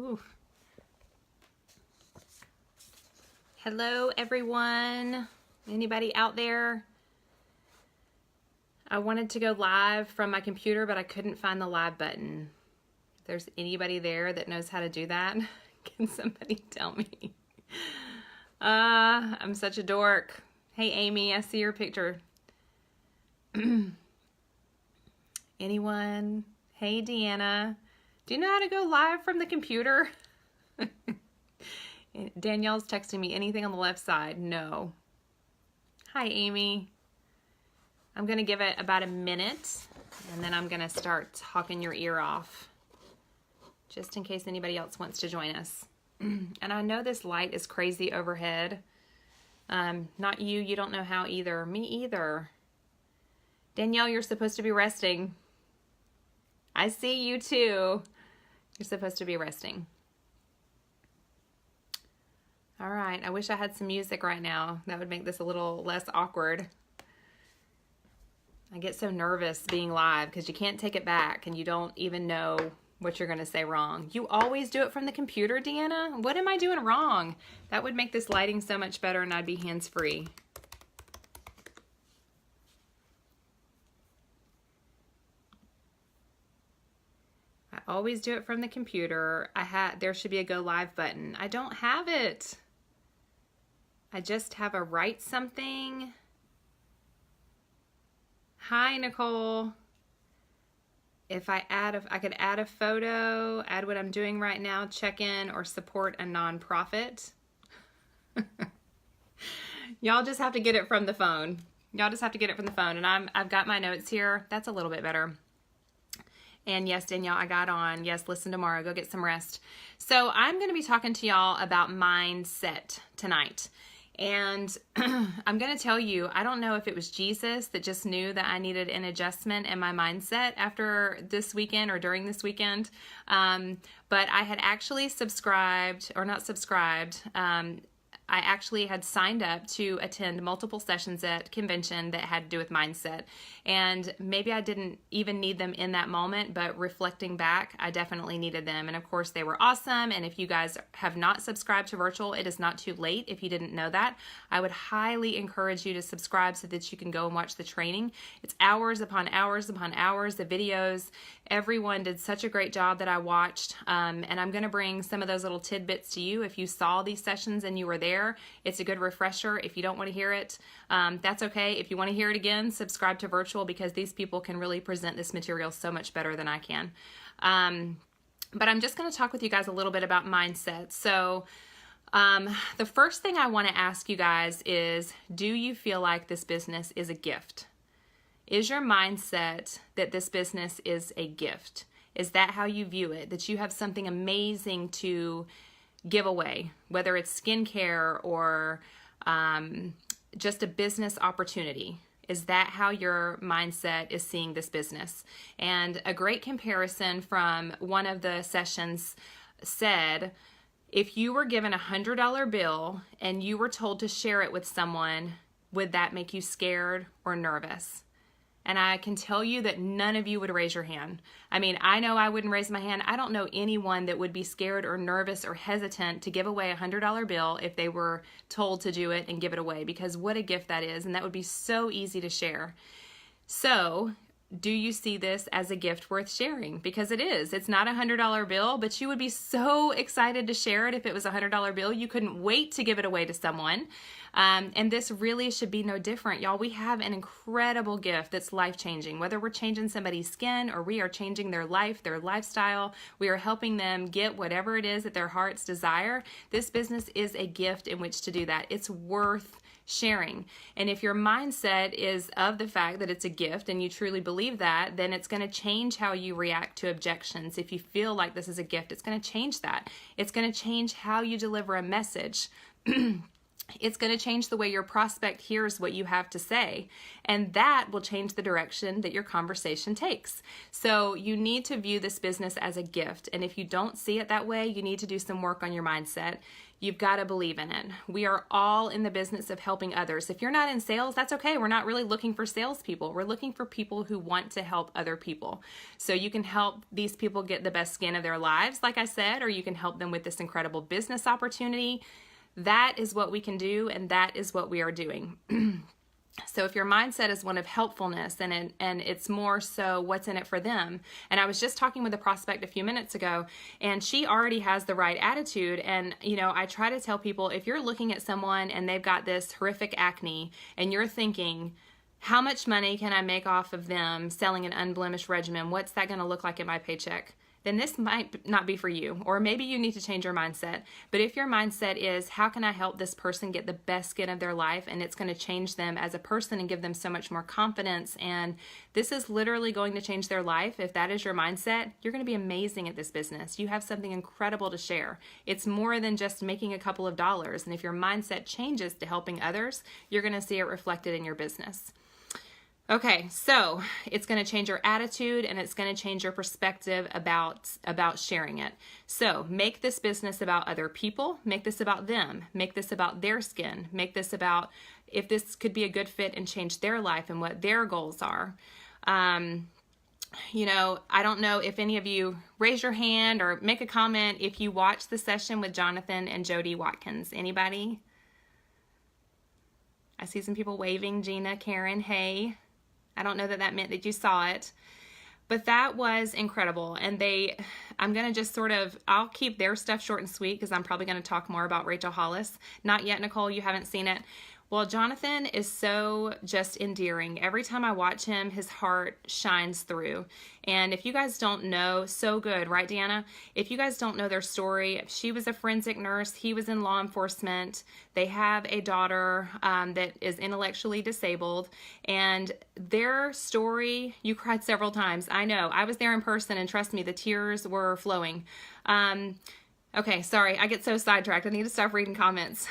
Ooh. Hello, everyone. Anybody out there? I wanted to go live from my computer, but I couldn't find the live button. If there's anybody there that knows how to do that, can somebody tell me? I'm such a dork. Hey, Amy, I see your picture. Anyone? Hey, Deanna. Do you know how to go live from the computer? Danielle's texting me, anything on the left side? No. Hi, Amy. I'm going to give it about a minute, and then I'm going to start talking your ear off, just in case anybody else wants to join us. And I know this light is crazy overhead. Not you. You don't know how either. Me either. Danielle, you're supposed to be resting. I see you too. You're supposed to be resting. All right. I wish I had some music right now. That would make this a little less awkward. I get so nervous being live because you can't take it back and you don't even know what you're going to say wrong. You always do it from the computer, Deanna? What am I doing wrong? That would make this lighting so much better and I'd be hands-free. I always do it from the computer. There should be a go live button. I don't have it. I just have a write something. Hi, Nicole. If I could add a photo, add what I'm doing right now, check in or support a nonprofit. Y'all just have to get it from the phone. Y'all just have to get it from the phone. And I've got my notes here. That's a little bit better. And yes, Danielle, I got on. Yes, listen tomorrow. Go get some rest. So I'm going to be talking to y'all about mindset tonight. And I'm going to tell you, I don't know if it was Jesus that just knew that I needed an adjustment in my mindset after this weekend or during this weekend. But I had actually subscribed, or not subscribed, I actually had signed up to attend multiple sessions at convention that had to do with mindset. And maybe I didn't even need them in that moment, but reflecting back, I definitely needed them. And of course, they were awesome. And if you guys have not subscribed to Virtual, it is not too late if you didn't know that. I would highly encourage you to subscribe so that you can go and watch the training. It's hours upon hours upon hours, the videos. Everyone did such a great job that I watched. And I'm going to bring some of those little tidbits to you. If you saw these sessions and you were there, it's a good refresher. If you don't want to hear it, that's okay. If you want to hear it again, subscribe to Virtual because these people can really present this material so much better than I can. But I'm just going to talk with you guys a little bit about mindset. So the first thing I want to ask you guys is, do you feel like this business is a gift? Is your mindset that this business is a gift? Is that how you view it? That you have something amazing to give away, whether it's skincare or just a business opportunity? Is that how your mindset is seeing this business? And a great comparison from one of the sessions said, if you were given $100 bill and you were told to share it with someone, would that make you scared or nervous? And I can tell you that none of you would raise your hand. I mean, I know I wouldn't raise my hand. I don't know anyone that would be scared or nervous or hesitant to give away a $100 bill if they were told to do it and give it away, because what a gift that is. And that would be so easy to share. So do you see this as a gift worth sharing? Because it is. It's not a $100 bill, but you would be so excited to share it if it was a $100 bill. You couldn't wait to give it away to someone. And this really should be no different. Y'all, we have an incredible gift that's life-changing. Whether we're changing somebody's skin or we are changing their life, their lifestyle, we are helping them get whatever it is that their hearts desire. This business is a gift in which to do that. It's worth sharing. And if your mindset is of the fact that it's a gift and you truly believe that, then it's going to change how you react to objections. If you feel like this is a gift, it's going to change that. It's going to change how you deliver a message. It's going to change the way your prospect hears what you have to say, and that will change the direction that your conversation takes. So you need to view this business as a gift, and if you don't see it that way, you need to do some work on your mindset. You've got to believe in it. We are all in the business of helping others. If you're not in sales, that's okay. We're not really looking for salespeople. We're looking for people who want to help other people. So you can help these people get the best skin of their lives, like I said, or you can help them with this incredible business opportunity. That is what we can do, and that is what we are doing. So if your mindset is one of helpfulness and it's more so what's in it for them. And I was just talking with a prospect a few minutes ago, and she already has the right attitude. And, you know, I try to tell people, if you're looking at someone and they've got this horrific acne and you're thinking, how much money can I make off of them selling an unblemished regimen? What's that going to look like in my paycheck? Then this might not be for you, or maybe you need to change your mindset. But if your mindset is, how can I help this person get the best skin of their life, and it's going to change them as a person and give them so much more confidence, and this is literally going to change their life, if that is your mindset, you're going to be amazing at this business. You have something incredible to share. It's more than just making a couple of dollars, and if your mindset changes to helping others, you're going to see it reflected in your business. Okay, so it's going to change your attitude, and it's going to change your perspective about sharing it. So make this business about other people. Make this about them. Make this about their skin. Make this about if this could be a good fit and change their life and what their goals are. You know, I don't know if any of you raise your hand or make a comment if you watched the session with Jonathan and Jody Watkins. Anybody? I see some people waving. Gina, Karen, hey. I don't know that that meant that you saw it, but that was incredible. And I'm going to just I'll keep their stuff short and sweet because I'm probably going to talk more about Rachel Hollis. Not yet, Nicole, you haven't seen it. Well, Jonathan is so just endearing. Every time I watch him, his heart shines through. And if you guys don't know, so good, right, Deanna? If you guys don't know their story, she was a forensic nurse. He was in law enforcement. They have a daughter that is intellectually disabled. And their story, you cried several times. I know. I was there in person, and trust me, the tears were flowing. Okay, sorry, I get so sidetracked. I need to stop reading comments.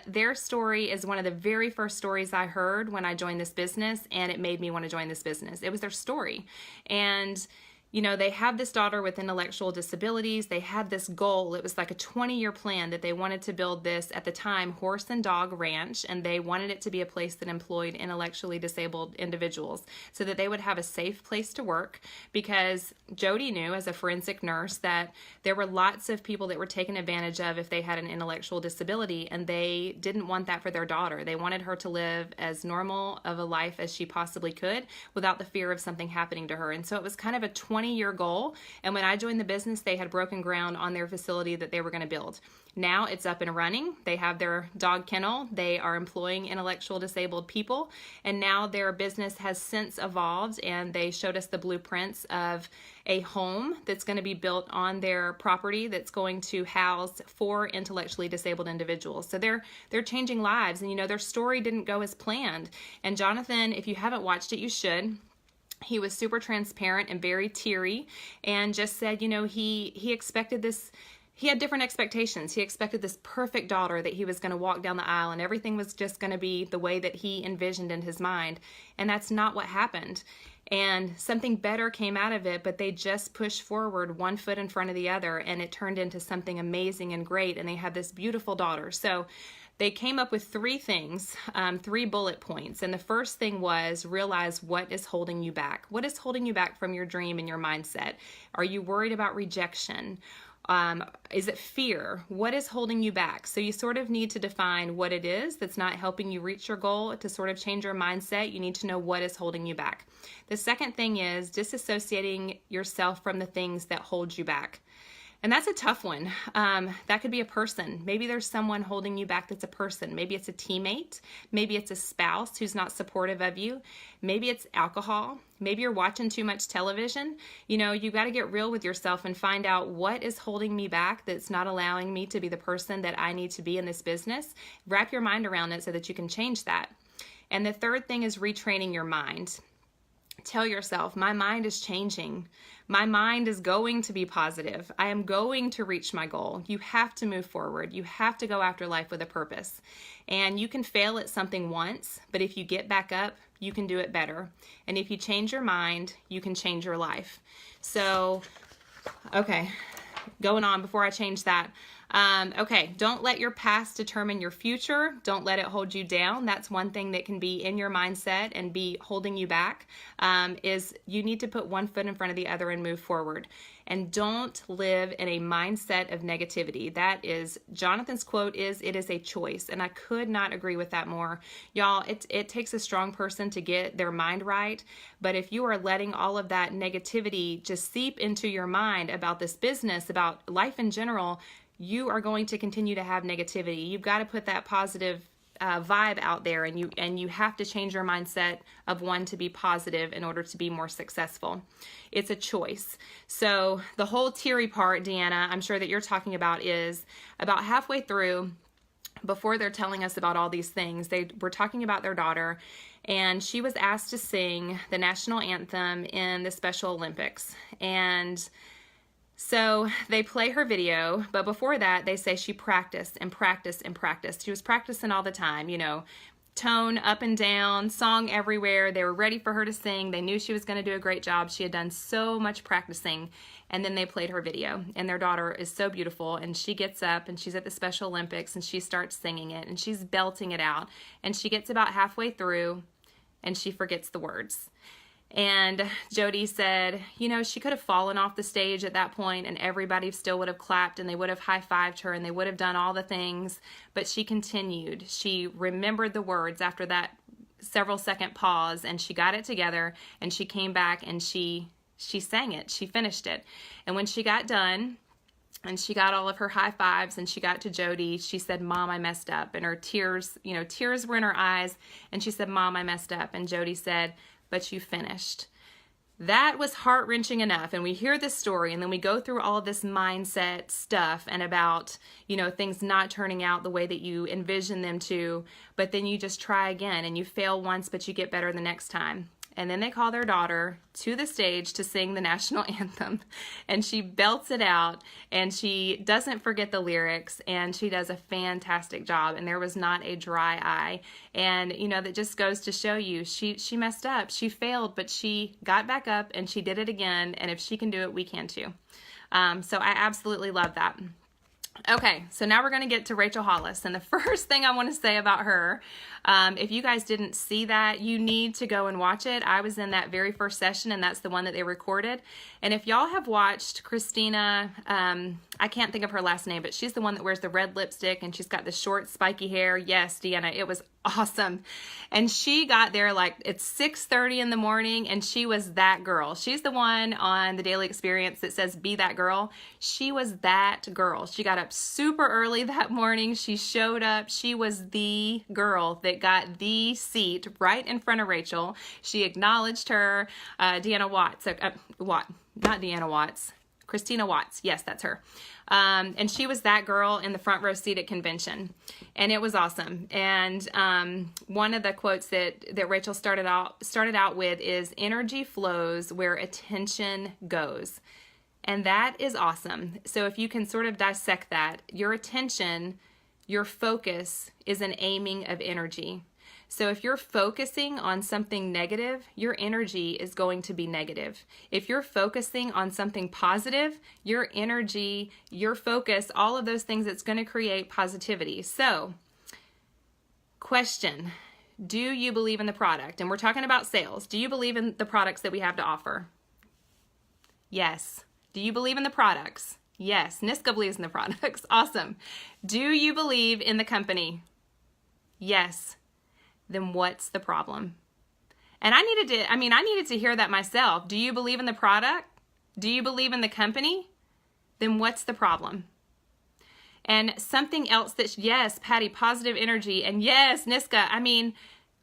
Their story is one of the very first stories I heard when I joined this business, and it made me want to join this business. It was their story. And you know, they have this daughter with intellectual disabilities. They had this goal. It was like a 20-year plan that they wanted to build this, at the time, horse and dog ranch, and they wanted it to be a place that employed intellectually disabled individuals so that they would have a safe place to work, because Jody knew as a forensic nurse that there were lots of people that were taken advantage of if they had an intellectual disability, and they didn't want that for their daughter. They wanted her to live as normal of a life as she possibly could without the fear of something happening to her. And so it was kind of a 20-year goal, and when I joined the business, they had broken ground on their facility that they were going to build. Now it's up and running. They have their dog kennel. They are employing intellectual disabled people, and now their business has since evolved, and they showed us the blueprints of a home that's going to be built on their property that's going to house 4 intellectually disabled individuals. So they're changing lives, and you know, their story didn't go as planned. And Jonathan, if you haven't watched it, you should. He was super transparent and very teary, and just said, you know, he expected this. He had different expectations. He expected this perfect daughter that he was going to walk down the aisle and everything was just going to be the way that he envisioned in his mind. And that's not what happened. And something better came out of it, but they just pushed forward one foot in front of the other, and it turned into something amazing and great. And they had this beautiful daughter. So they came up with 3 things, 3 bullet points. And the first thing was, realize what is holding you back. What is holding you back from your dream and your mindset? Are you worried about rejection? Is it fear? What is holding you back? So you sort of need to define what it is that's not helping you reach your goal. To sort of change your mindset, you need to know what is holding you back. The second thing is disassociating yourself from the things that hold you back. And that's a tough one. That could be a person. Maybe there's someone holding you back that's a person. Maybe it's a teammate. Maybe it's a spouse who's not supportive of you. Maybe it's alcohol. Maybe you're watching too much television. You know, you got to get real with yourself and find out what is holding me back that's not allowing me to be the person that I need to be in this business. Wrap your mind around it so that you can change that. And the third thing is retraining your mind. Tell yourself, my mind is changing. My mind is going to be positive. I am going to reach my goal. You have to move forward. You have to go after life with a purpose. And you can fail at something once, but if you get back up, you can do it better. And if you change your mind, you can change your life. So, okay, going on before I change that. Okay, don't let your past determine your future. Don't let it hold you down. That's one thing that can be in your mindset and be holding you back, is you need to put one foot in front of the other and move forward. And don't live in a mindset of negativity. That is, Jonathan's quote is, "It is a choice." And I could not agree with that more. Y'all, it takes a strong person to get their mind right. But if you are letting all of that negativity just seep into your mind about this business, about life in general, you are going to continue to have negativity. You've got to put that positive vibe out there, and you have to change your mindset of one to be positive in order to be more successful. It's a choice. So the whole teary part, Deanna, I'm sure that you're talking about, is about halfway through, before they're telling us about all these things, they were talking about their daughter, and she was asked to sing the national anthem in the Special Olympics. And so they play her video, but before that, they say she practiced and practiced and practiced. She was practicing all the time, you know, tone up and down, song everywhere. They were ready for her to sing. They knew she was going to do a great job. She had done so much practicing, and then they played her video, and their daughter is so beautiful, and she gets up, and she's at the Special Olympics, and she starts singing it, and she's belting it out, and she gets about halfway through, and she forgets the words. And Jody said, you know, she could have fallen off the stage at that point and everybody still would have clapped and they would have high-fived her and they would have done all the things, but she continued. She remembered the words after that several second pause, and she got it together, and she came back and she sang it. She finished it. And when she got done and she got all of her high fives and she got to Jody, she said, "Mom, I messed up." And her tears, you know, tears were in her eyes, and she said, "Mom, I messed up." And Jody said, "But you finished." That was heart-wrenching enough. And we hear this story, and then we go through all of this mindset stuff and about, you know, things not turning out the way that you envision them to, but then you just try again, and you fail once, but you get better the next time. And then they call their daughter to the stage to sing the national anthem, and she belts it out, and she doesn't forget the lyrics, and she does a fantastic job, and there was not a dry eye. And, you know, that just goes to show you, she messed up, she failed, but she got back up, and she did it again, and if she can do it, we can too. So I absolutely love that. Okay, so now we're going to get to Rachel Hollis, and the first thing I want to say about her, if you guys didn't see that, you need to go and watch it. I was in that very first session, and that's the one that they recorded. And if y'all have watched Christina, I can't think of her last name, but she's the one that wears the red lipstick, and she's got the short, spiky hair. Yes, Deanna, it was awesome. And she got there like it's 6:30 in the morning, and she was that girl. She's the one on the Daily Experience that says, "Be that girl." She was that girl. She got up super early that morning. She showed up. She was the girl that got the seat right in front of Rachel. She acknowledged her, Deanna Watts, not Deanna Watts, Christina Watts. Yes, that's her. And she was that girl in the front row seat at convention. And it was awesome. And one of the quotes that Rachel started out with is, "Energy flows where attention goes." And that is awesome. So if you can sort of dissect that, your attention, your focus is an aiming of energy. So if you're focusing on something negative, your energy is going to be negative. If you're focusing on something positive, your energy, your focus, all of those things, it's going to create positivity. So, question, do you believe in the product? And we're talking about sales. Do you believe in the products that we have to offer? Yes. Do you believe in the products? Yes. Niska believes in the products. Awesome. Do you believe in the company? Yes. Then what's the problem? And I needed to hear that myself. Do you believe in the product? Do you believe in the company? Then what's the problem? And something else that, yes, Patty, positive energy, and yes, Niska,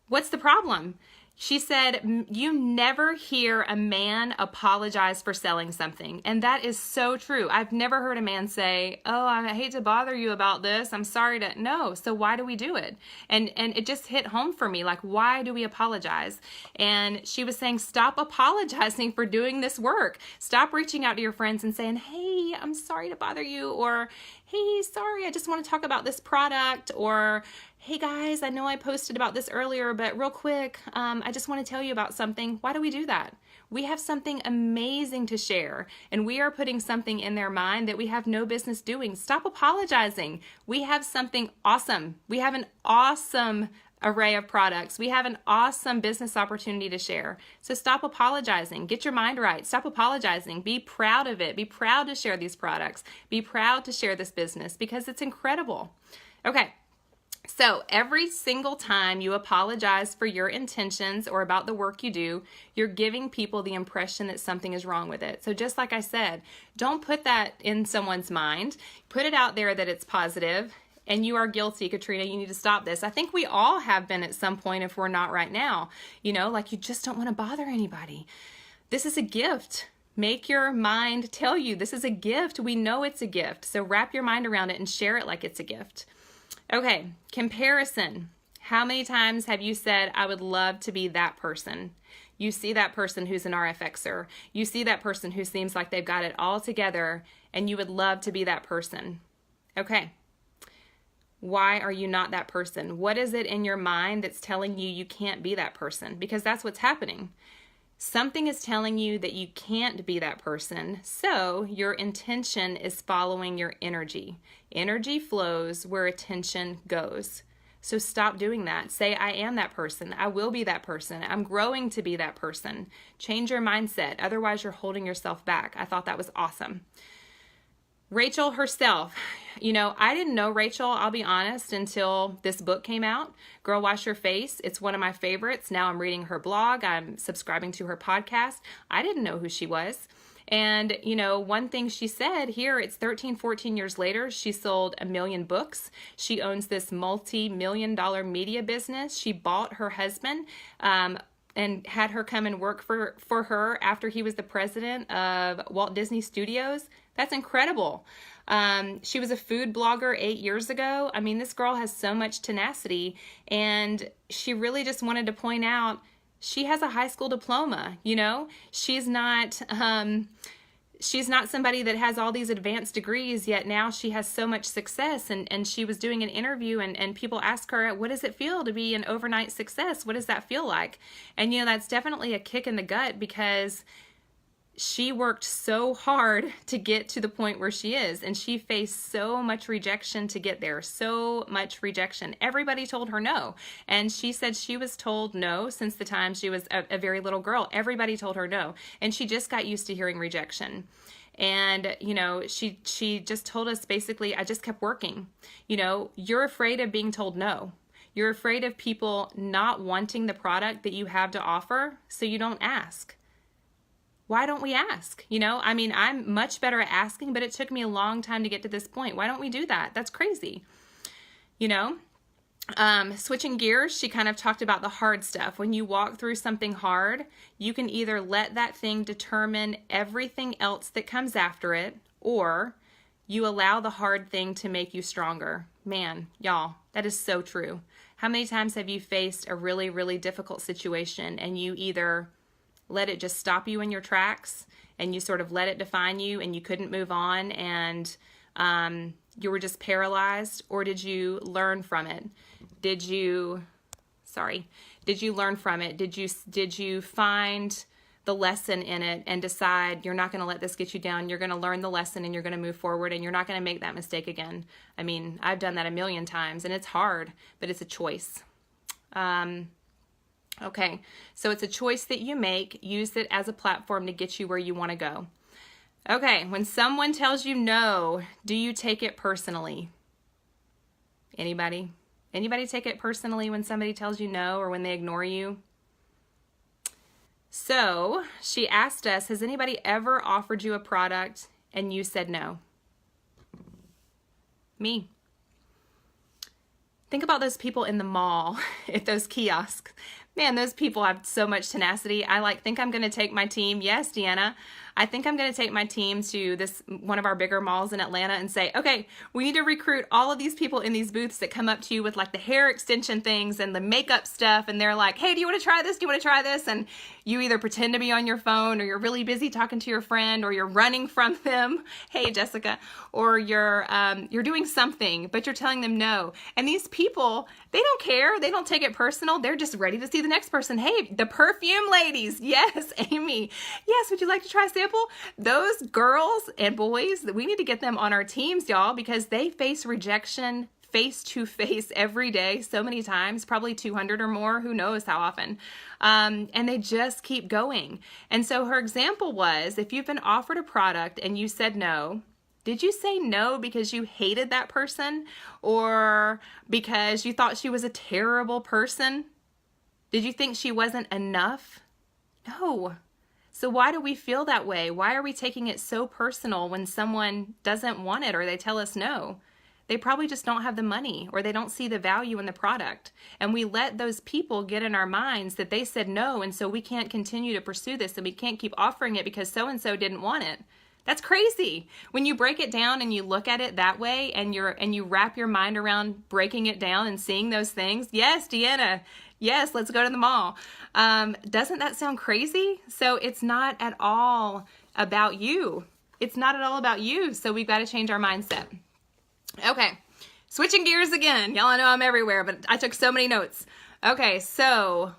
what's the problem? She said, you never hear a man apologize for selling something. And that is so true. I've never heard a man say, "Oh, I hate to bother you about this. I'm sorry to..." No. So why do we do it? And it just hit home for me. Like, why do we apologize? And she was saying, stop apologizing for doing this work. Stop reaching out to your friends and saying, "Hey, I'm sorry to bother you," or, "Hey, sorry, I just want to talk about this product," or, "Hey guys, I know I posted about this earlier, but real quick, I just want to tell you about something." Why do we do that? We have something amazing to share, and we are putting something in their mind that we have no business doing. Stop apologizing. We have something awesome. We have an awesome array of products. We have an awesome business opportunity to share. So stop apologizing. Get your mind right. Stop apologizing. Be proud of it. Be proud to share these products. Be proud to share this business because it's incredible. Okay. So every single time you apologize for your intentions or about the work you do, you're giving people the impression that something is wrong with it. So just like I said, don't put that in someone's mind. Put it out there that it's positive. And you are guilty, Katrina. You need to stop this. I think we all have been at some point if we're not right now. You know, like you just don't want to bother anybody. This is a gift. Make your mind tell you this is a gift. We know it's a gift. So wrap your mind around it and share it like it's a gift. Okay, comparison. How many times have you said, I would love to be that person? You see that person who's an RFXer. You see that person who seems like they've got it all together, and you would love to be that person. Okay. Why are you not that person? What is it in your mind that's telling you you can't be that person? Because that's what's happening. Something is telling you that you can't be that person, so your intention is following your energy. Energy flows where attention goes. So stop doing that. Say, I am that person. I will be that person. I'm growing to be that person. Change your mindset. Otherwise, you're holding yourself back. I thought that was awesome. Rachel herself, you know, I didn't know Rachel, I'll be honest, until this book came out, Girl Wash Your Face. It's one of my favorites. Now I'm reading her blog. I'm subscribing to her podcast. I didn't know who she was. And, you know, one thing she said here, it's 13, 14 years later, she sold 1 million books. She owns this multi-million-dollar media business. She bought her husband, and had her come and work for her after he was the president of Walt Disney Studios. That's incredible. She was a food blogger 8 years ago. I mean, this girl has so much tenacity, and she really just wanted to point out she has a high school diploma, you know? She's not somebody that has all these advanced degrees, yet now she has so much success. And she was doing an interview, and people ask her, what does it feel to be an overnight success? What does that feel like? And, you know, that's definitely a kick in the gut because she worked so hard to get to the point where she is, and she faced so much rejection to get there, so much rejection. Everybody told her no, and she said she was told no since the time she was a very little girl. Everybody told her no, and she just got used to hearing rejection. And, you know, she just told us basically, I just kept working. You know, you're afraid of being told no. You're afraid of people not wanting the product that you have to offer, so you don't ask. Why don't we ask? You know, I mean, I'm much better at asking, but it took me a long time to get to this point. Why don't we do that? That's crazy. You know, switching gears, she kind of talked about the hard stuff. When you walk through something hard, you can either let that thing determine everything else that comes after it, or you allow the hard thing to make you stronger. Man, y'all, that is so true. How many times have you faced a really, really difficult situation and you either let it just stop you in your tracks and you sort of let it define you and you couldn't move on and you were just paralyzed, or did you learn from it? Did you learn from it? Did you find the lesson in it and decide you're not going to let this get you down? You're going to learn the lesson and you're going to move forward and you're not going to make that mistake again. I mean, I've done that 1 million times and it's hard, but it's a choice. Okay, so it's a choice that you make. Use it as a platform to get you where you want to go. Okay, when someone tells you no, do you take it personally? Anybody? Anybody take it personally when somebody tells you no or when they ignore you? So she asked us, has anybody ever offered you a product and you said no? Me. Think about those people in the mall at those kiosks. Man, those people have so much tenacity. I think I'm going to take my team. Yes, Deanna. I think I'm going to take my team to one of our bigger malls in Atlanta and say, okay, we need to recruit all of these people in these booths that come up to you with like the hair extension things and the makeup stuff. And they're like, hey, do you want to try this? Do you want to try this? And you either pretend to be on your phone, or you're really busy talking to your friend, or you're running from them. Hey, Jessica, or you're doing something, but you're telling them no. And these people, they don't care. They don't take it personal. They're just ready to see the next person. Hey, the perfume ladies. Yes, Amy. Yes, would you like to try a sample? Those girls and boys, we need to get them on our teams, y'all, because they face rejection face to face every day, so many times, probably 200 or more, who knows how often. And they just keep going. And so her example was, if you've been offered a product and you said no, did you say no because you hated that person, or because you thought she was a terrible person? Did you think she wasn't enough? No. So why do we feel that way? Why are we taking it so personal when someone doesn't want it or they tell us no? They probably just don't have the money, or they don't see the value in the product. And we let those people get in our minds that they said no, and so we can't continue to pursue this, and we can't keep offering it because so-and-so didn't want it. That's crazy. When you break it down and you look at it that way, and you wrap your mind around breaking it down and seeing those things. Yes, Deanna. Yes, let's go to the mall. Doesn't that sound crazy? So it's not at all about you. It's not at all about you. So we've got to change our mindset. Okay, switching gears again. Y'all know I'm everywhere, but I took so many notes. Okay, so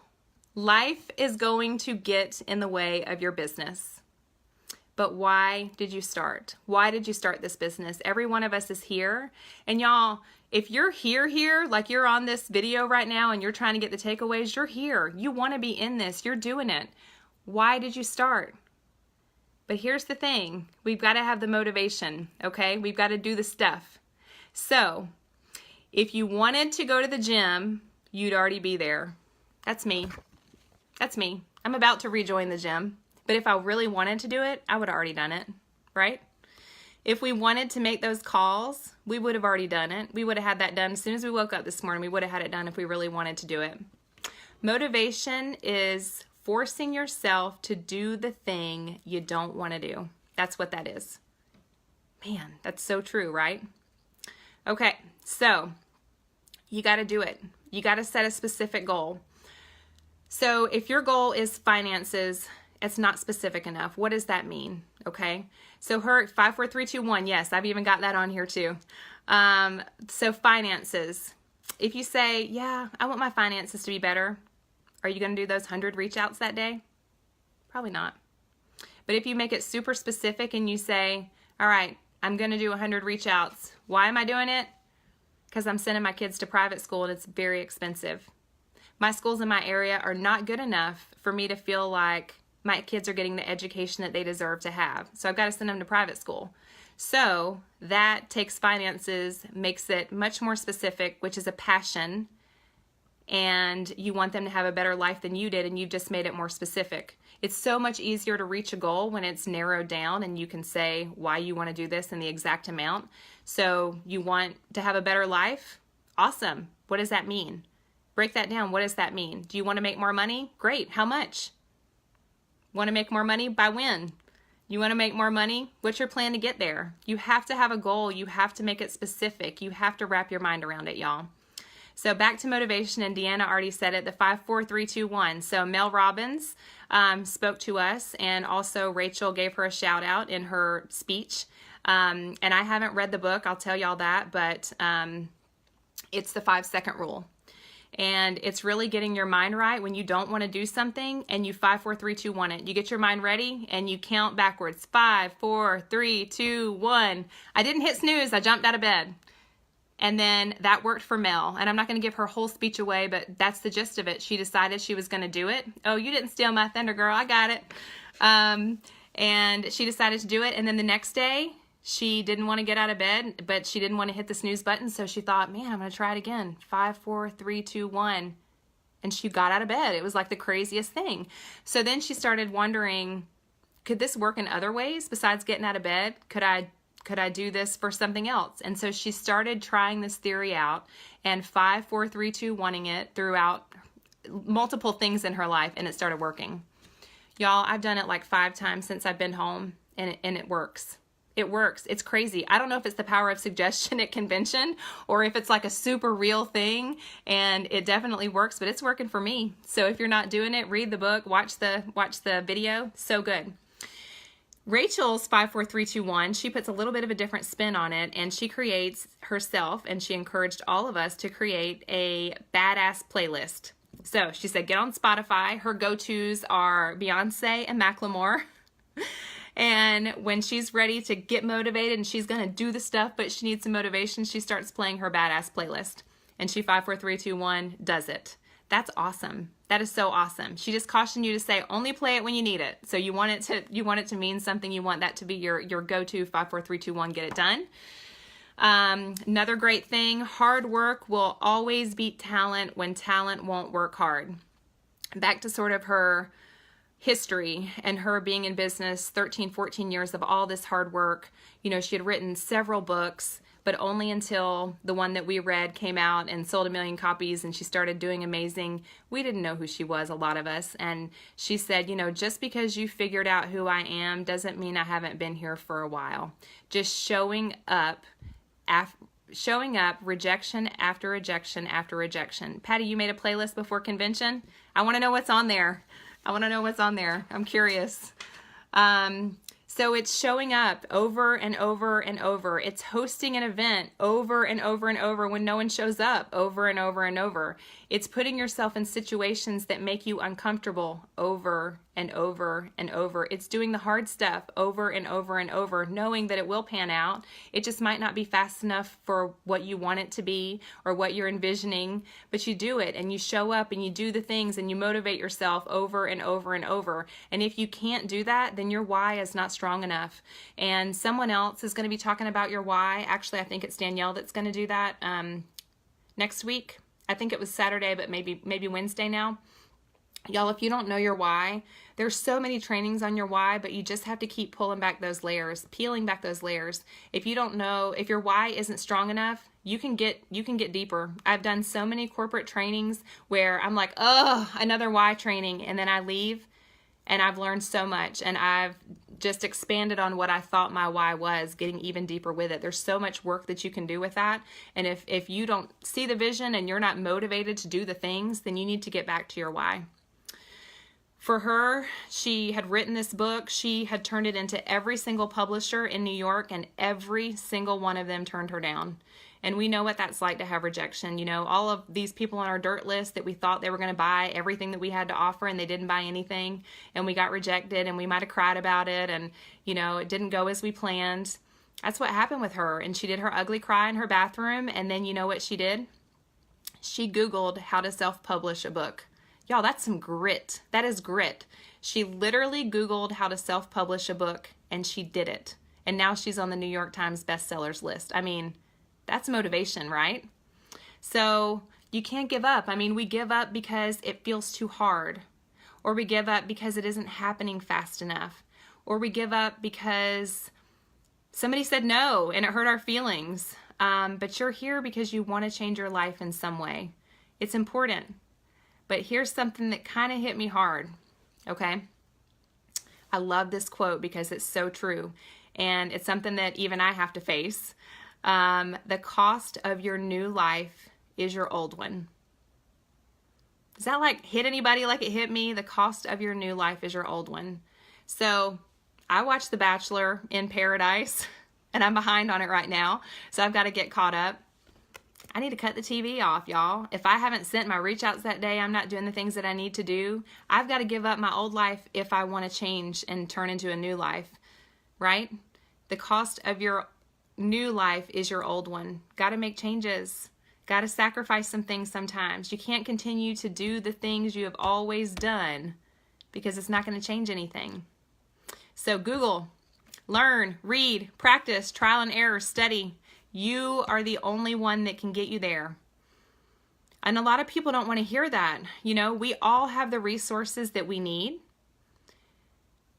life is going to get in the way of your business. But why did you start? Why did you start this business? Every one of us is here. And y'all, if you're here, like you're on this video right now and you're trying to get the takeaways, you're here. You want to be in this. You're doing it. Why did you start? But here's the thing. We've got to have the motivation, okay? We've got to do the stuff. So if you wanted to go to the gym, you'd already be there. That's me. That's me. I'm about to rejoin the gym. But if I really wanted to do it, I would have already done it, right? If we wanted to make those calls, we would have already done it. We would have had that done as soon as we woke up this morning. We would have had it done if we really wanted to do it. Motivation is forcing yourself to do the thing you don't want to do. That's what that is. Man, that's so true, right? Okay, so you got to do it. You got to set a specific goal. So if your goal is finances, it's not specific enough. What does that mean? Okay, so her 5, 4, 3, 2, 1. Yes, I've even got that on here too. So finances. If you say, yeah, I want my finances to be better, are you going to do those 100 reach outs that day? Probably not. But if you make it super specific and you say, all right, I'm going to do 100 reach outs. Why am I doing it? Because I'm sending my kids to private school and it's very expensive. My schools in my area are not good enough for me to feel like my kids are getting the education that they deserve to have. So I've got to send them to private school. So that takes finances, makes it much more specific, which is a passion. And you want them to have a better life than you did, and you've just made it more specific. It's so much easier to reach a goal when it's narrowed down and you can say why you want to do this and the exact amount. So you want to have a better life? Awesome. What does that mean? Break that down. What does that mean? Do you want to make more money? Great. How much? Want to make more money? By when? You want to make more money? What's your plan to get there? You have to have a goal. You have to make it specific. You have to wrap your mind around it, y'all. So back to motivation, and Deanna already said it, the 5, 4, 3, 2, 1. So Mel Robbins spoke to us, and also Rachel gave her a shout out in her speech. And I haven't read the book, I'll tell y'all that, but it's the 5-second rule. And it's really getting your mind right when you don't want to do something and you 5, 4, 3, 2, 1 it. You get your mind ready and you count backwards. 5, 4, 3, 2, 1. I didn't hit snooze. I jumped out of bed. And then that worked for Mel. And I'm not going to give her whole speech away, but that's the gist of it. She decided she was going to do it. Oh, you didn't steal my thunder, girl. I got it. And she decided to do it. And then the next day, she didn't want to get out of bed, but she didn't want to hit the snooze button. So she thought, man, I'm going to try it again. 5, 4, 3, 2, 1. And she got out of bed. It was like the craziest thing. So then she started wondering, could this work in other ways besides getting out of bed? Could I do this for something else? And so she started trying this theory out and 5, 4, 3, 2, 1ing it throughout multiple things in her life, and it started working. Y'all, I've done it like 5 times since I've been home, and it works. It works. It's crazy. I don't know if it's the power of suggestion at convention or if it's like a super real thing, and it definitely works, but it's working for me. So if you're not doing it, read the book, watch the video. So good. Rachel's 54321, she puts a little bit of a different spin on it, and she creates herself, and she encouraged all of us to create a badass playlist. So she said, get on Spotify. Her go-tos are Beyonce and Macklemore. And when she's ready to get motivated and she's going to do the stuff, but she needs some motivation, she starts playing her badass playlist. And she 54321 does it. That's awesome. That is so awesome. She just cautioned you to say only play it when you need it. So you want it to mean something. You want that to be your go-to 54321. Get it done. Another great thing, hard work will always beat talent when talent won't work hard. Back to sort of her history and her being in business 13, 14 years of all this hard work. You know, she had written several books, but only until the one that we read came out and sold 1 million copies and she started doing amazing. We didn't know who she was, a lot of us. And she said, you know, just because you figured out who I am doesn't mean I haven't been here for a while. Just showing up, rejection after rejection after rejection. Patty, you made a playlist before convention? I want to know what's on there. I'm curious. So it's showing up over and over and over. It's hosting an event over and over and over when no one shows up, over and over and over. It's putting yourself in situations that make you uncomfortable over and over and over. It's doing the hard stuff over and over and over, knowing that it will pan out. It just might not be fast enough for what you want it to be or what you're envisioning, but you do it and you show up and you do the things and you motivate yourself over and over and over. And if you can't do that, then your why is not strong enough. And someone else is going to be talking about your why. Actually, I think it's Danielle that's going to do that next week. I think it was Saturday, but maybe Wednesday now. Y'all, if you don't know your why, there's so many trainings on your why, but you just have to keep pulling back those layers, peeling back those layers. If you don't know, if your why isn't strong enough, you can get deeper. I've done so many corporate trainings where I'm like, oh, another why training, and then I leave and I've learned so much and I've just expanded on what I thought my why was, getting even deeper with it. There's so much work that you can do with that. And if you don't see the vision and you're not motivated to do the things, then you need to get back to your why. For her, she had written this book. She had turned it into every single publisher in New York, and every single one of them turned her down. And we know what that's like to have rejection. You know, all of these people on our dirt list that we thought they were going to buy everything that we had to offer, and they didn't buy anything, and we got rejected, and we might have cried about it, and, you know, it didn't go as we planned. That's what happened with her. And she did her ugly cry in her bathroom, and then you know what she did? She Googled how to self-publish a book. Y'all, that's some grit. That is grit. She literally Googled how to self-publish a book, and she did it. And now she's on the New York Times bestsellers list. I mean, that's motivation, right? So you can't give up. I mean, we give up because it feels too hard, or we give up because it isn't happening fast enough, or we give up because somebody said no and it hurt our feelings. But you're here because you want to change your life in some way. It's important. But here's something that kind of hit me hard, okay? I love this quote because it's so true, and it's something that even I have to face. The cost of your new life is your old one. Does that like hit anybody like it hit me? The cost of your new life is your old one. So I watched The Bachelor in Paradise, and I'm behind on it right now, so I've got to get caught up. I need to cut the TV off, y'all. If I haven't sent my reach outs that day, I'm not doing the things that I need to do. I've got to give up my old life if I want to change and turn into a new life, right? The cost of your new life is your old one. Got to make changes. Got to sacrifice some things sometimes. You can't continue to do the things you have always done because it's not going to change anything. So Google, learn, read, practice, trial and error, study. You are the only one that can get you there. And a lot of people don't want to hear that. You know, we all have the resources that we need.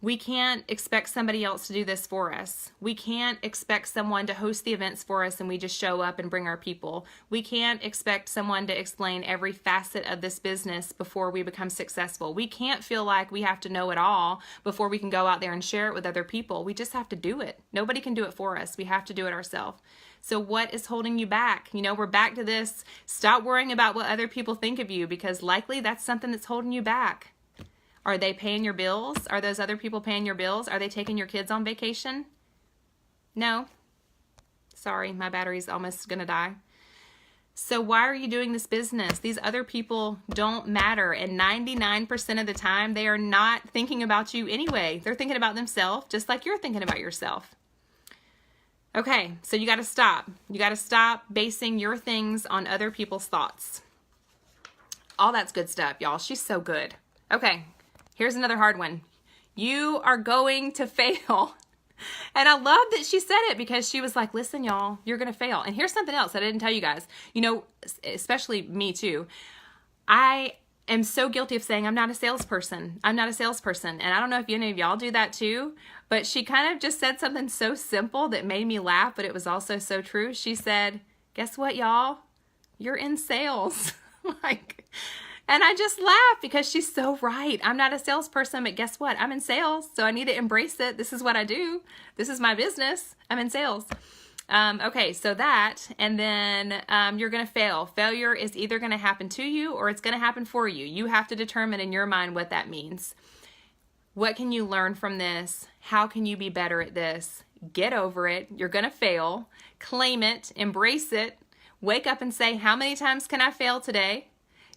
We can't expect somebody else to do this for us. We can't expect someone to host the events for us and we just show up and bring our people. We can't expect someone to explain every facet of this business before we become successful. We can't feel like we have to know it all before we can go out there and share it with other people. We just have to do it. Nobody can do it for us. We have to do it ourselves. So what is holding you back? You know, we're back to this. Stop worrying about what other people think of you, because likely that's something that's holding you back. Are they paying your bills? Are those other people paying your bills? Are they taking your kids on vacation? No. Sorry, my battery's almost gonna die. So why are you doing this business? These other people don't matter, and 99% of the time they are not thinking about you anyway. They're thinking about themselves, just like you're thinking about yourself. Okay, so you gotta stop. You gotta stop basing your things on other people's thoughts. All that's good stuff, y'all. She's so good. Okay. Here's another hard one. You are going to fail. And I love that she said it, because she was like, listen, y'all, you're going to fail. And here's something else that I didn't tell you guys. You know, especially me too. I am so guilty of saying I'm not a salesperson. I'm not a salesperson. And I don't know if any of y'all do that too, but she kind of just said something so simple that made me laugh, but it was also so true. She said, guess what, y'all? You're in sales. And I just laugh because she's so right. I'm not a salesperson, but guess what? I'm in sales, so I need to embrace it. This is what I do. This is my business. I'm in sales. Okay, so that, and then you're going to fail. Failure is either going to happen to you or it's going to happen for you. You have to determine in your mind what that means. What can you learn from this? How can you be better at this? Get over it. You're going to fail. Claim it. Embrace it. Wake up and say, how many times can I fail today?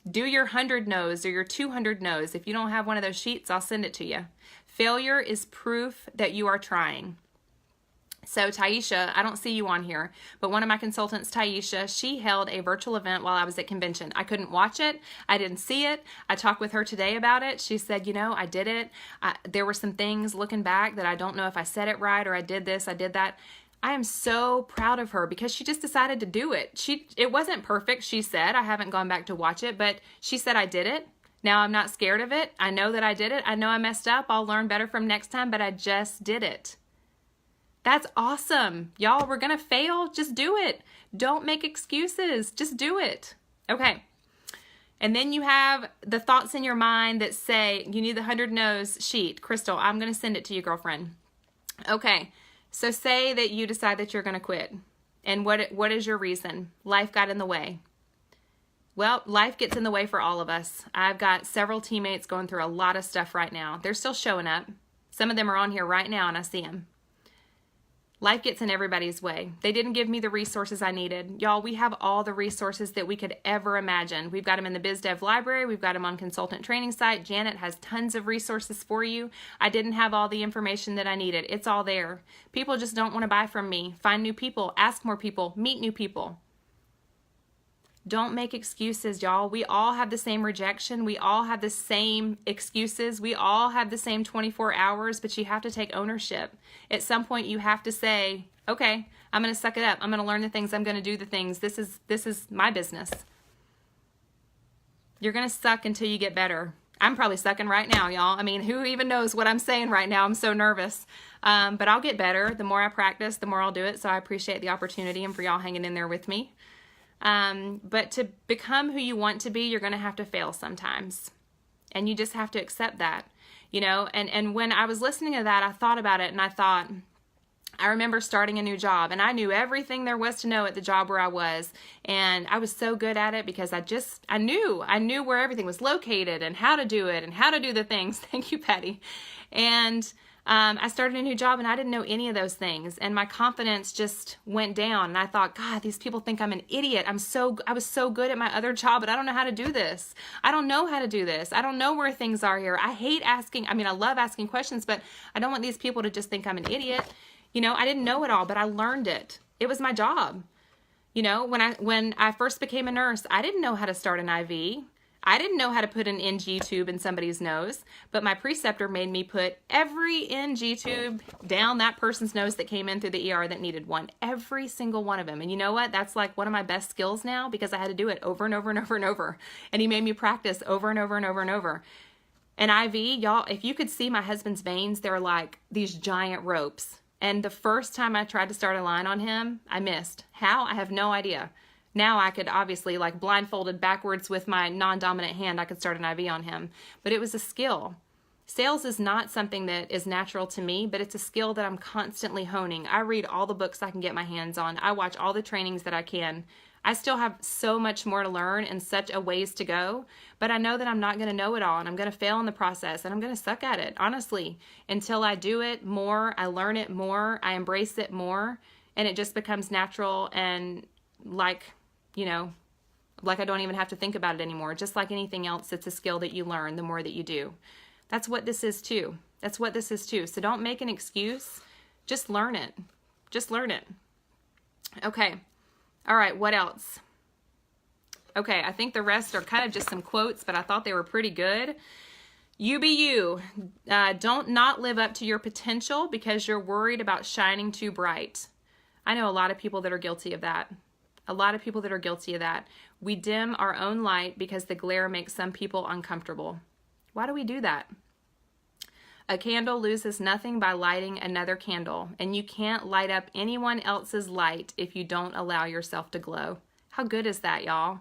Do your 100 no's or your 200 no's. If you don't have one of those sheets, I'll send it to you. Failure is proof that you are trying. So Taisha, I don't see you on here, but one of my consultants, Taisha, she held a virtual event while I was at convention. I couldn't watch it. I didn't see it. I talked with her today about it. She said, you know, I did it. There were some things looking back that I don't know if I said it right or I did this, I did that. I am so proud of her because she just decided to do it. It wasn't perfect, she said. I haven't gone back to watch it, but she said I did it. Now I'm not scared of it. I know that I did it. I know I messed up. I'll learn better from next time, but I just did it. That's awesome. Y'all, we're going to fail. Just do it. Don't make excuses. Just do it. Okay. And then you have the thoughts in your mind that say, you need the 100 no's sheet. Crystal, I'm going to send it to you, girlfriend. Okay. So say that you decide that you're going to quit. And what is your reason? Life got in the way. Well, life gets in the way for all of us. I've got several teammates going through a lot of stuff right now. They're still showing up. Some of them are on here right now and I see them. Life gets in everybody's way. They didn't give me the resources I needed. Y'all, we have all the resources that we could ever imagine. We've got them in the BizDev library. We've got them on consultant training site. Janet has tons of resources for you. I didn't have all the information that I needed. It's all there. People just don't want to buy from me. Find new people, ask more people, meet new people. Don't make excuses, y'all. We all have the same rejection. We all have the same excuses. We all have the same 24 hours, but you have to take ownership. At some point, you have to say, okay, I'm going to suck it up. I'm going to learn the things. I'm going to do the things. This is my business. You're going to suck until you get better. I'm probably sucking right now, y'all. I mean, who even knows what I'm saying right now? I'm so nervous. But I'll get better. The more I practice, the more I'll do it. So I appreciate the opportunity and for y'all hanging in there with me. But to become who you want to be, you're going to have to fail sometimes. And you just have to accept that, you know, and when I was listening to that, I thought about it and I remember starting a new job and I knew everything there was to know at the job where I was. And I was so good at it because I knew where everything was located and how to do it and how to do the things. Thank you, Patty. And I started a new job and I didn't know any of those things. And my confidence just went down. And I thought, God, these people think I'm an idiot. I was so good at my other job, but I don't know how to do this. I don't know how to do this. I don't know where things are here. I hate asking. I mean, I love asking questions, but I don't want these people to just think I'm an idiot. You know, I didn't know it all, but I learned it. It was my job. You know, when I first became a nurse, I didn't know how to start an IV. I didn't know how to put an NG tube in somebody's nose, but my preceptor made me put every NG tube down that person's nose that came in through the ER that needed one, every single one of them. And you know what? That's like one of my best skills now because I had to do it over and over and over and over. And he made me practice over and over and over and over. An IV, y'all, if you could see my husband's veins, they're like these giant ropes. And the first time I tried to start a line on him, I missed. How? I have no idea. Now I could obviously, like blindfolded backwards with my non-dominant hand, I could start an IV on him. But it was a skill. Sales is not something that is natural to me, but it's a skill that I'm constantly honing. I read all the books I can get my hands on. I watch all the trainings that I can. I still have so much more to learn and such a ways to go, but I know that I'm not going to know it all, and I'm going to fail in the process, and I'm going to suck at it, honestly, until I do it more, I learn it more, I embrace it more, and it just becomes natural and like, you know, like I don't even have to think about it anymore. Just like anything else, it's a skill that you learn the more that you do. That's what this is too. That's what this is too. So don't make an excuse. Just learn it. Just learn it. Okay. All right. What else? Okay. I think the rest are kind of just some quotes, but I thought they were pretty good. You be you. Don't not live up to your potential because you're worried about shining too bright. I know a lot of people that are guilty of that. A lot of people that are guilty of that. We dim our own light because the glare makes some people uncomfortable. Why do we do that? A candle loses nothing by lighting another candle, and you can't light up anyone else's light if you don't allow yourself to glow. How good is that, y'all?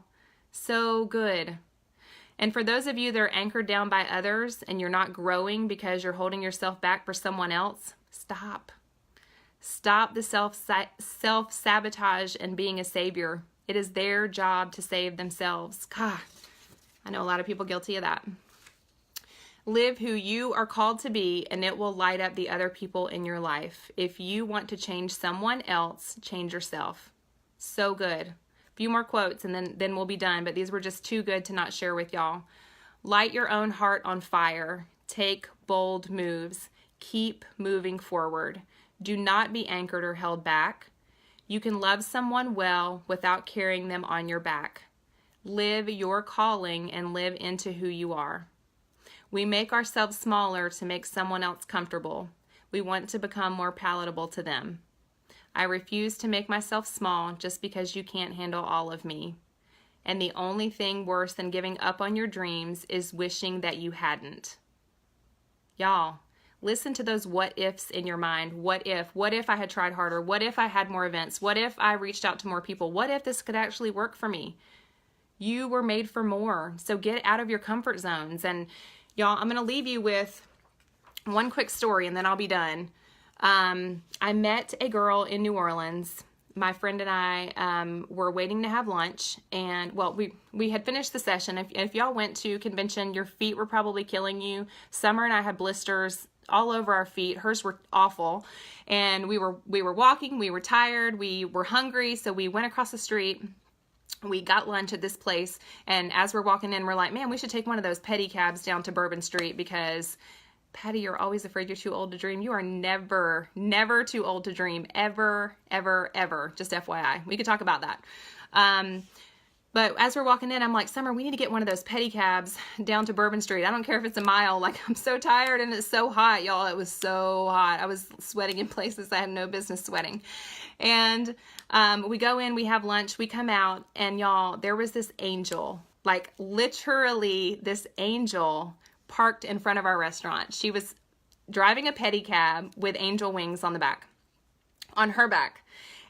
So good. And for those of you that are anchored down by others and you're not growing because you're holding yourself back for someone else, stop. Stop the self-sabotage and being a savior. It is their job to save themselves. God, I know a lot of people guilty of that. Live who you are called to be, and it will light up the other people in your life. If you want to change someone else, change yourself. So good. A few more quotes, and then we'll be done, but these were just too good to not share with y'all. Light your own heart on fire. Take bold moves. Keep moving forward. Do not be anchored or held back. You can love someone well without carrying them on your back. Live your calling and live into who you are. We make ourselves smaller to make someone else comfortable. We want to become more palatable to them. I refuse to make myself small just because you can't handle all of me. And the only thing worse than giving up on your dreams is wishing that you hadn't. Y'all, listen to those what ifs in your mind. What if I had tried harder? What if I had more events? What if I reached out to more people? What if this could actually work for me? You were made for more. So get out of your comfort zones. And y'all, I'm going to leave you with one quick story and then I'll be done. I met a girl in New Orleans. My friend and I were waiting to have lunch, and well, we had finished the session. If y'all went to convention, your feet were probably killing you. Summer and I had blisters all over our feet. Hers were awful. And we were walking, we were tired, we were hungry, so we went across the street. We got lunch at this place, and as we're walking in, we're like, man, we should take one of those pedicabs down to Bourbon Street because, Patty, you're always afraid you're too old to dream. You are never, never too old to dream. Ever, ever, ever. Just FYI. We could talk about that. But as we're walking in, I'm like, Summer, we need to get one of those pedicabs down to Bourbon Street. I don't care if it's a mile. Like, I'm so tired and it's so hot, y'all. It was so hot. I was sweating in places I had no business sweating. And we go in, we have lunch, we come out, and y'all, there was this angel, like literally this angel parked in front of our restaurant. She was driving a pedicab with angel wings on the back, on her back.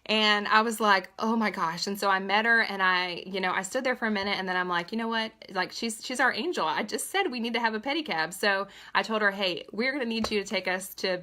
And I was like, oh my gosh. And so I met her, and I stood there for a minute, and then I'm like, you know what? Like, she's our angel. I just said we need to have a pedicab. So I told her, hey, we're going to need you to take us to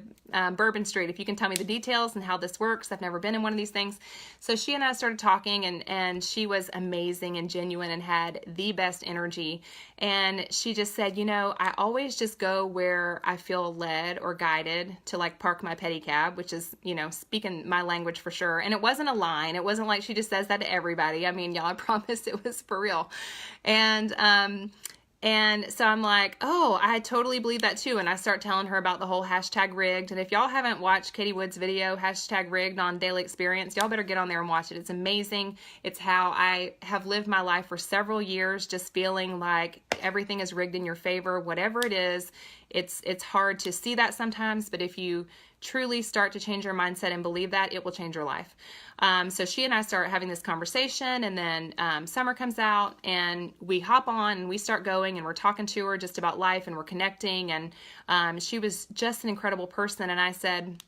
Bourbon Street. If you can tell me the details and how this works. I've never been in one of these things. So she and I started talking, and she was amazing and genuine and had the best energy. And she just said, I always just go where I feel led or guided to like park my pedicab, which is, speaking my language for sure. And it wasn't a line. It wasn't like she just says that to everybody. I mean, y'all, I promise it was for real. And so I'm like, oh, I totally believe that too. And I start telling her about the whole #rigged. And if y'all haven't watched Katie Wood's video, #rigged on Daily Experience, y'all better get on there and watch it. It's amazing. It's how I have lived my life for several years, just feeling like everything is rigged in your favor, whatever it is. It's hard to see that sometimes, but if you truly start to change your mindset and believe that, it will change your life. So she and I start having this conversation, and then Summer comes out, and we hop on and we start going, and we're talking to her just about life, and we're connecting, and she was just an incredible person. And I said,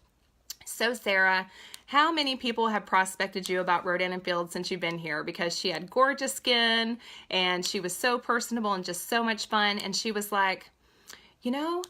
so Sarah, how many people have prospected you about Rodan & Fields since you've been here? Because she had gorgeous skin, and she was so personable and just so much fun. And she was like, you know,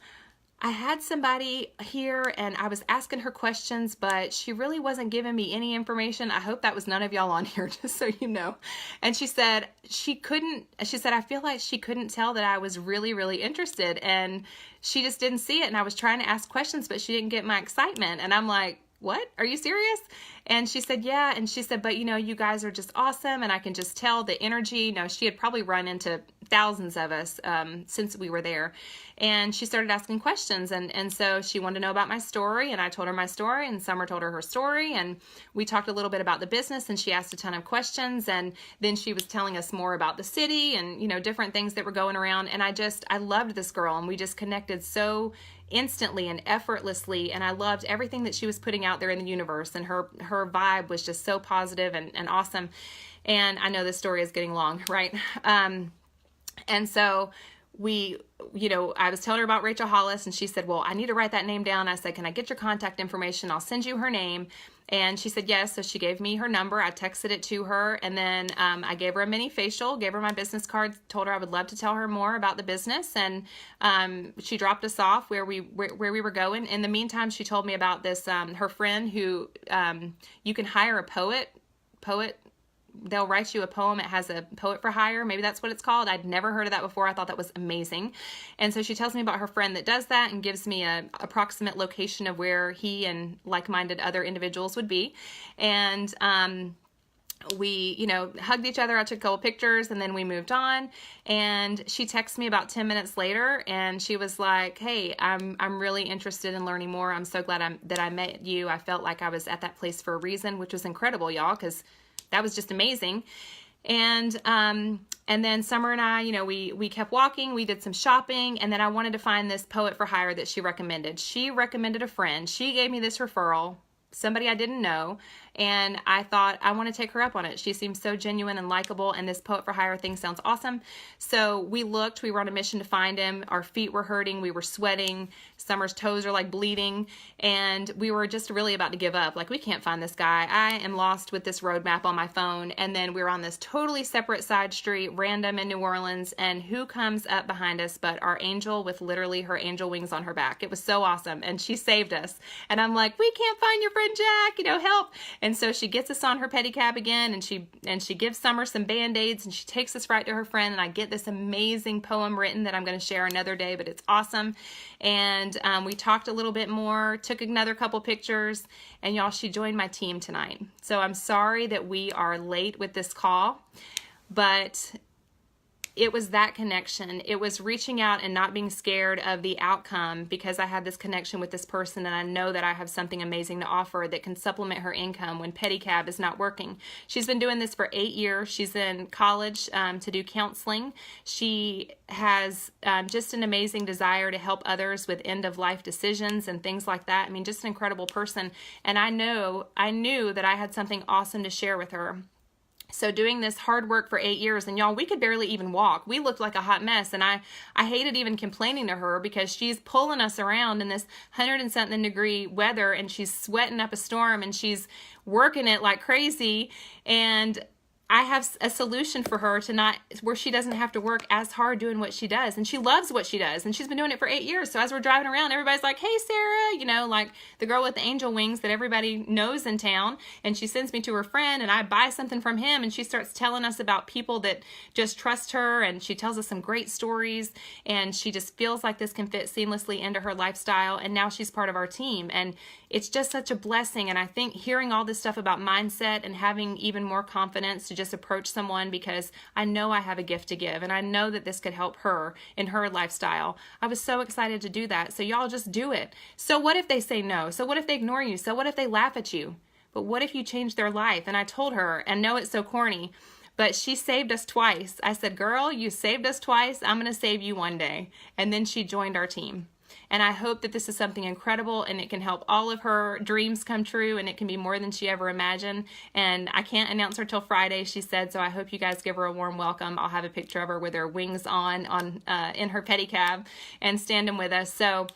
I had somebody here and I was asking her questions, but she really wasn't giving me any information. I hope that was none of y'all on here, just so you know. And she said I feel like she couldn't tell that I was really, really interested, and she just didn't see it. And I was trying to ask questions, but she didn't get my excitement. And I'm like, what? Are you serious? And she said, yeah. And she said, but you know, you guys are just awesome. And I can just tell the energy. Now, she had probably run into thousands of us since we were there. And she started asking questions. And so she wanted to know about my story. And I told her my story. And Summer told her her story. And we talked a little bit about the business. And she asked a ton of questions. And then she was telling us more about the city and, you know, different things that were going around. And I loved this girl. And we just connected so instantly and effortlessly, and I loved everything that she was putting out there in the universe, and her vibe was just so positive and awesome. And I know this story is getting long, right? And so we, you know, I was telling her about Rachel Hollis, and she said, well, I need to write that name down. I said, can I get your contact information? I'll send you her name. And she said yes. So she gave me her number. I texted it to her, and then I gave her a mini facial, gave her my business card, told her I would love to tell her more about the business, and she dropped us off where we were going. In the meantime, she told me about this her friend who you can hire a poet. They'll write you a poem. It has a poet for hire. Maybe that's what it's called. I'd never heard of that before. I thought that was amazing. And so she tells me about her friend that does that and gives me an approximate location of where he and like-minded other individuals would be. And we, you know, hugged each other. I took a couple pictures, and then we moved on. And she texted me about 10 minutes later, and she was like, hey, I'm really interested in learning more. I'm so glad that I met you. I felt like I was at that place for a reason, which was incredible, y'all, because that was just amazing. And then Summer and I, you know, we kept walking, we did some shopping, and then I wanted to find this poet for hire that she recommended. She recommended a friend. She gave me this referral, somebody I didn't know, and I thought, I want to take her up on it. She seems so genuine and likable, and this poet for hire thing sounds awesome. So we were on a mission to find him. Our feet were hurting, we were sweating, Summer's toes are like bleeding, and we were just really about to give up. Like, we can't find this guy. I am lost with this road map on my phone. And then we were on this totally separate side street, random in New Orleans, and who comes up behind us but our angel with literally her angel wings on her back. It was so awesome, and she saved us. And I'm like, we can't find your friend Jack, you know, help. And so she gets us on her pedicab again, and she gives Summer some Band-Aids, and she takes us right to her friend, and I get this amazing poem written that I'm going to share another day, but it's awesome. And we talked a little bit more, took another couple pictures, and y'all, she joined my team tonight. So I'm sorry that we are late with this call, but it was that connection. It was reaching out and not being scared of the outcome, because I had this connection with this person, and I know that I have something amazing to offer that can supplement her income when pedicab is not working. She's been doing this for 8 years. She's in college to do counseling. She has just an amazing desire to help others with end-of-life decisions and things like that. I mean, just an incredible person. And I knew that I had something awesome to share with her. So doing this hard work for 8 years, and y'all, we could barely even walk. We looked like a hot mess, and I hated even complaining to her, because she's pulling us around in this 100-something degree weather, and she's sweating up a storm, and she's working it like crazy. And I have a solution for her where she doesn't have to work as hard doing what she does. And she loves what she does. And she's been doing it for 8 years. So as we're driving around, everybody's like, hey, Sarah, you know, like the girl with the angel wings that everybody knows in town. And she sends me to her friend, and I buy something from him, and she starts telling us about people that just trust her. And she tells us some great stories, and she just feels like this can fit seamlessly into her lifestyle. And now she's part of our team. And it's just such a blessing. And I think hearing all this stuff about mindset and having even more confidence to just approach someone, because I know I have a gift to give, and I know that this could help her in her lifestyle. I was so excited to do that. So y'all, just do it. So what if they say no? So what if they ignore you? So what if they laugh at you? But what if you change their life? And I told her, and no, it's so corny, but she saved us twice. I said, girl, you saved us twice. I'm going to save you one day. And then she joined our team. And I hope that this is something incredible and it can help all of her dreams come true, and it can be more than she ever imagined. And I can't announce her till Friday, she said, so I hope you guys give her a warm welcome. I'll have a picture of her with her wings on in her pedicab and standing with us. So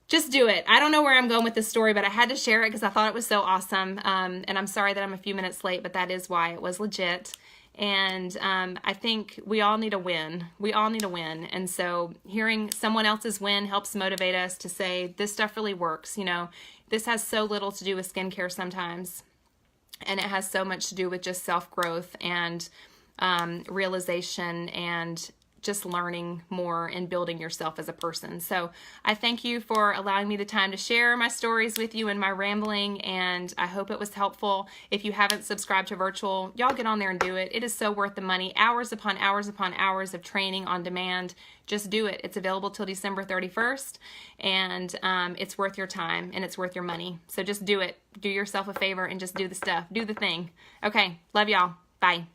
just do it. I don't know where I'm going with this story, but I had to share it because I thought it was so awesome. And I'm sorry that I'm a few minutes late, but that is why. It was legit. And I think we all need a win. We all need a win. And so hearing someone else's win helps motivate us to say, this stuff really works. You know, this has so little to do with skincare sometimes. And it has so much to do with just self-growth and realization and just learning more and building yourself as a person. So I thank you for allowing me the time to share my stories with you and my rambling, and I hope it was helpful. If you haven't subscribed to Virtual, y'all get on there and do it. It is so worth the money. Hours upon hours upon hours of training on demand. Just do it. It's available till December 31st, and it's worth your time and it's worth your money. So just do it. Do yourself a favor and just do the stuff. Do the thing. Okay, love y'all. Bye.